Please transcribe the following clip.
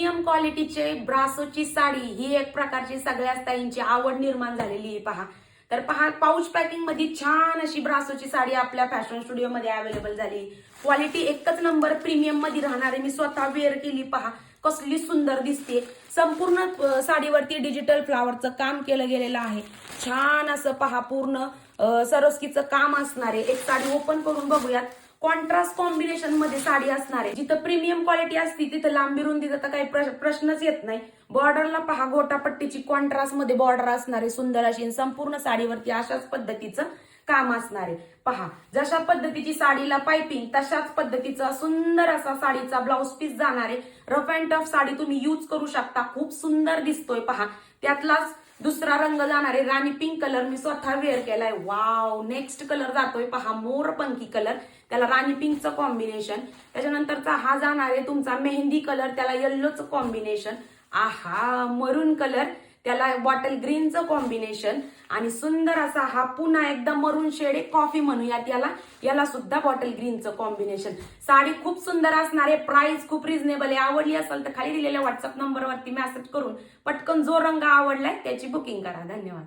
Premium क्वालिटीचे ब्रासोची साडी ही एक प्रकारची सगळ्या ताईंची आवड निर्माण झालेली आहे पहा. तर पहा, पाऊच पॅकिंग मध्ये छान अशी ब्रासोची साडी आपल्या फॅशन स्टुडिओ मध्ये अवेलेबल झाली. क्वालिटी एकच नंबर प्रीमियम मध्ये राहणार आहे. मी स्वतः वेअर केली, पहा कसली सुंदर दिसते. संपूर्ण साडीवरती डिजिटल फ्लावरचं काम केलं गेलेलं आहे. छान असं पहा, पूर्ण सरोस्कीचं काम असणार आहे. एक साडी ओपन करून बघूयात. कॉन्ट्रास्ट कॉम्बिनेशन मध्ये साडी असणार आहे. जिथं प्रीमियम क्वालिटी असती तिथं लांबी रुंदीचा तर काही प्रश्नच येत नाही. बॉर्डरला पहा, गोटापट्टीची कॉन्ट्रास्ट मध्ये बॉर्डर असणार आहे सुंदर अशी. संपूर्ण साडीवरती अशाच पद्धतीचं काम असणार आहे. पहा, जशा पद्धतीची साडीला पाइपिंग तशाच पद्धतीचा सुंदर असा साडीचा ब्लाउज पीस जाणार आहे. रफ अँड टफ साडी तुम्ही यूज करू शकता. खूप सुंदर दिसतोय पहा. त्यातलाच दुसरा रंग जाणार आहे राणी पिंक कलर. मी स्वतः वेअर केलाय. वाव, नेक्स्ट कलर जातोय पहा, मोरपंखी कलर. त्याला राणी पिंकचं कॉम्बिनेशन. त्याच्यानंतरचा हा जाणार आहे तुमचा मेहंदी कलर, त्याला येल्लोचं कॉम्बिनेशन. आहा, मरून कलर, त्याला बॉटल ग्रीनचं कॉम्बिनेशन. आणि सुंदर असा हा पुन्हा एकदा मरून शेड, कॉफी म्हणूयात याला. याला सुद्धा बॉटल ग्रीनचं कॉम्बिनेशन. साडी खूप सुंदर असणार आहे. प्राइस खूप रिझनेबल आहे. आवडली असेल तर खाली दिलेल्या व्हॉट्सअप नंबरवरती मेसेज करून पटकन जो रंग आवडलाय त्याची बुकिंग करा. धन्यवाद.